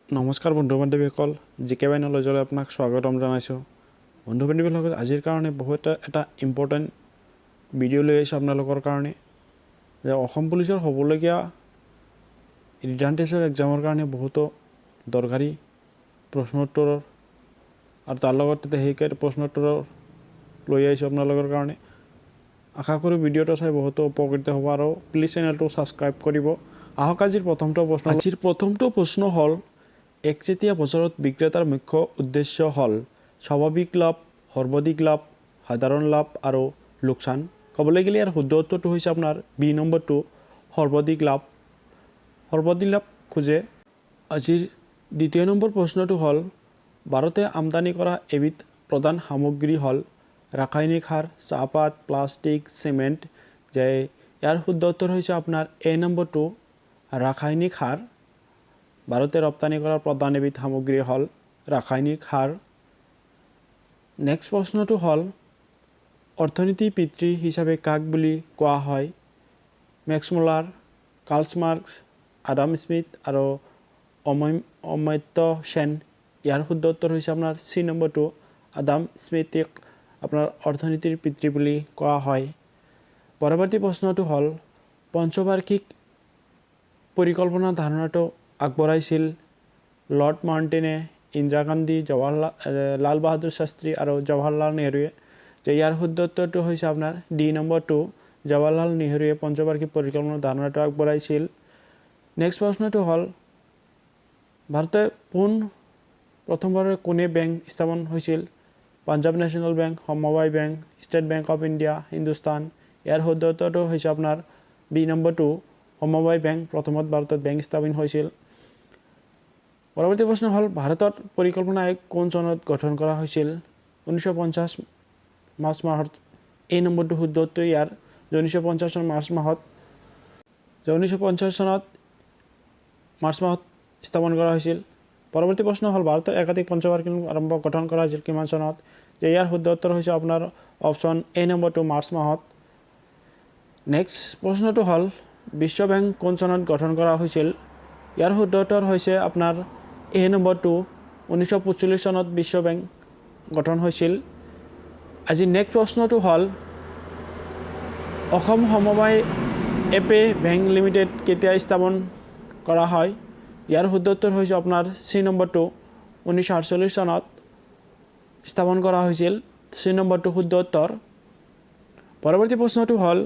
নমস্কাৰ বন্ধু বান্ধৱীসকল জিকে বাই নলেজলৈ আপোনাক স্বাগতম জনাইছোঁ বন্ধু বান্ধৱীসকল আজিৰ কাৰণে বহুত এটা ইম্পৰ্টেণ্ট ভিডিঅ' লৈ আহিছোঁ আপোনালোকৰ কাৰণে যে অসম পুলিচৰ হ'বলগীয়া ৰিটাৰ্ণ টেষ্টৰ এক্সামৰ কাৰণে বহুতো দৰকাৰী প্ৰশ্নোত্তৰৰ আৰু তাৰ লগতে সেই প্ৰশ্নোত্তৰৰ লৈ আহিছোঁ আপোনালোকৰ কাৰণে আশা কৰোঁ ভিডিঅ'টো চাই বহুতো উপকৃত হ'ব আৰু প্লিজ চেনেলটো ছাবস্ক্ৰাইব কৰিব আহক আজিৰ প্ৰথমটো প্ৰশ্ন হ'ল একচেটিয়া বছৰত বিক্ৰেতাৰ মুখ্য উদ্দেশ্য হ'ল স্বাভাৱিক লাভ সৰ্বাধিক লাভ সাধাৰণ লাভ আৰু লোকচান ক'বলৈ গ'লে ইয়াৰ শুদ্ধ উত্তৰটো হৈছে আপোনাৰ বি নম্বৰটো সৰ্বাধিক লাভ খোজে আজিৰ দ্বিতীয় নম্বৰ প্ৰশ্নটো হ'ল ভাৰতে আমদানি কৰা এবিধ প্ৰধান সামগ্ৰী হ'ল ৰাসায়নিক সাৰ চাহপাত প্লাষ্টিক চিমেণ্ট যে ইয়াৰ শুদ্ধ উত্তৰ হৈছে আপোনাৰ এ নম্বৰটো ৰাসায়নিক সাৰ ভাৰতে ৰপ্তানি কৰা প্ৰধান এবিধ সামগ্ৰী হ'ল ৰাসায়নিক সাৰ নেক্সট প্ৰশ্নটো হ'ল অৰ্থনীতি পিতৃ হিচাপে কাক বুলি কোৱা হয় Max Muller Karl Marx Adam Smith আৰু অমৰ্ত্য সেন ইয়াৰ শুদ্ধ উত্তৰ হৈছে আপোনাৰ চি নম্বৰটো আডাম স্মিথক আপোনাৰ অৰ্থনীতিৰ পিতৃ বুলি কোৱা হয় পৰৱৰ্তী প্ৰশ্নটো হ'ল পঞ্চবাৰ্ষিক পৰিকল্পনা ধাৰণাটো আগবঢ়াইছিল লৰ্ড মাউণ্টেনে ইন্দিৰা গান্ধী লাল বাহাদুৰ শাস্ত্ৰী আৰু জৱাহৰলাল নেহৰুৱে যে ইয়াৰ শুদ্ধ উত্তৰটো হৈছে আপোনাৰ ডি নম্বৰটো জৱাহৰলাল নেহৰুৱে পঞ্চবাৰ্ষিক পৰিকল্পনা ধাৰণাটো আগবঢ়াইছিল নেক্সট প্ৰশ্নটো হ'ল ভাৰতে প্ৰথমবাৰ কোনে বেংক স্থাপন হৈছিল পাঞ্জাৱ নেশ্যনেল বেংক সমবায় bank State Bank of India Hindustan ইয়াৰ শুদ্ধ উত্তৰটো হৈছে আপোনাৰ বি নম্বৰটো সমবায় বেংক প্ৰথমত ভাৰতত বেংক স্থাপন হৈছিল পৰৱৰ্তী প্ৰশ্ন হ'ল ভাৰতত পৰিকল্পনা আয়োগ কোন চনত গঠন কৰা হৈছিল 1950 মাৰ্চ মাহত এই নম্বৰটো শুদ্ধ উত্তৰ ইয়াৰ 1950 চনৰ মাৰ্চ মাহত স্থাপন কৰা হৈছিল পৰৱৰ্তী প্ৰশ্ন হ'ল ভাৰতৰ একাধিক পঞ্চবাৰ্ষিক গঠন কৰা হৈছিল কিমান চনত যে ইয়াৰ শুদ্ধ উত্তৰ হৈছে আপোনাৰ অপশ্যন এ নম্বৰটো মাৰ্চ মাহত নেক্সট প্ৰশ্নটো হ'ল বিশ্ব বেংক কোন চনত গঠন কৰা হৈছিল ইয়াৰ শুদ্ধ উত্তৰ হৈছে আপোনাৰ এ নম্বৰটো 1945 চনত বিশ্ব বেংক গঠন হৈছিল আজি নেক্সট প্ৰশ্নটো হ'ল অসম সমবায় এপে বেংক লিমিটেড কেতিয়া স্থাপন কৰা হয় ইয়াৰ শুদ্ধ উত্তৰ হৈছে আপোনাৰ চি নম্বৰটো 1948 চনত স্থাপন কৰা হৈছিল চি নম্বৰটো শুদ্ধ উত্তৰ পৰৱৰ্তী প্ৰশ্নটো হ'ল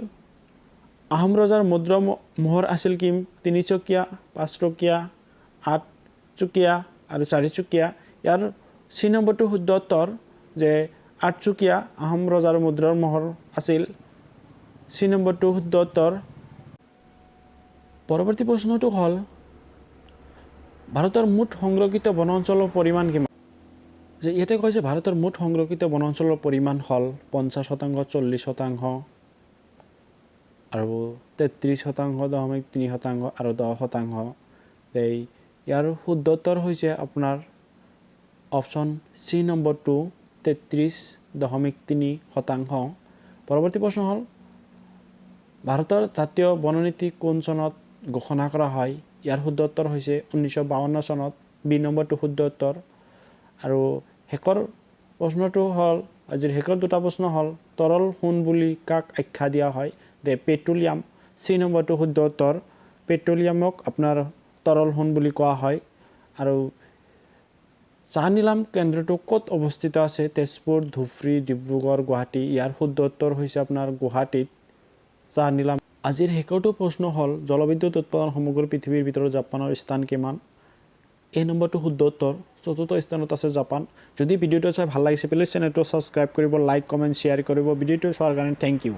আহোম ৰজাৰ মুদ্ৰা মোহৰ আছিল কি 3 চকীয়া 5 টকীয়া 8 চকীয়া আৰু 4 চকীয়া ইয়াৰ চি নম্বৰটো শুদ্ধ উত্তৰ যে 8 চকীয়া আহোম ৰজাৰ মুদ্ৰাৰ মোহৰ আছিল চি নম্বৰটো শুদ্ধ উত্তৰ পৰৱৰ্তী প্ৰশ্নটো হ'ল ভাৰতৰ মুঠ সংৰক্ষিত বনাঞ্চলৰ পৰিমাণ কিমান যে ইয়াতে কৈছে ভাৰতৰ মুঠ সংৰক্ষিত বনাঞ্চলৰ পৰিমাণ হ'ল 50% 40% আৰু 33.3% আৰু 10% ইয়াৰ শুদ্ধ উত্তৰ হৈছে আপোনাৰ অপশ্যন চি নম্বৰটো 33.3% পৰৱৰ্তী প্ৰশ্ন হ'ল ভাৰতৰ জাতীয় বননীতি কোন চনত ঘোষণা কৰা হয় ইয়াৰ শুদ্ধ উত্তৰ হৈছে 1952 চনত বি নম্বৰটো শুদ্ধ উত্তৰ আৰু শেষৰ প্ৰশ্নটো হ'ল আজিৰ শেষৰ দুটা প্ৰশ্ন হ'ল তৰল সোণ বুলি কাক আখ্যা দিয়া হয় যে পেট্ৰলিয়াম চি নম্বৰটো শুদ্ধ উত্তৰ পেট্ৰলিয়ামক আপোনাৰ তৰল সোণ বুলি কোৱা হয় আৰু চাহ নিলাম কেন্দ্ৰটো ক'ত অৱস্থিত আছে তেজপুৰ ধুবুৰী ডিব্ৰুগড় গুৱাহাটী ইয়াৰ শুদ্ধ উত্তৰ হৈছে আপোনাৰ গুৱাহাটীত চাহ নিলাম আজিৰ শেষৰটো প্ৰশ্ন হ'ল জলবিদ্যুৎ উৎপাদন সমগ্ৰ পৃথিৱীৰ ভিতৰত জাপানৰ স্থান কিমান এই নম্বৰটো শুদ্ধ উত্তৰ চতুৰ্থ স্থানত আছে জাপান যদি ভিডিঅ'টো চাই ভাল লাগিছে প্লিজ চেনেলটো ছাবস্ক্ৰাইব কৰিব লাইক কমেণ্ট শ্বেয়াৰ কৰিব ভিডিঅ'টো চোৱাৰ কাৰণে থেংক ইউ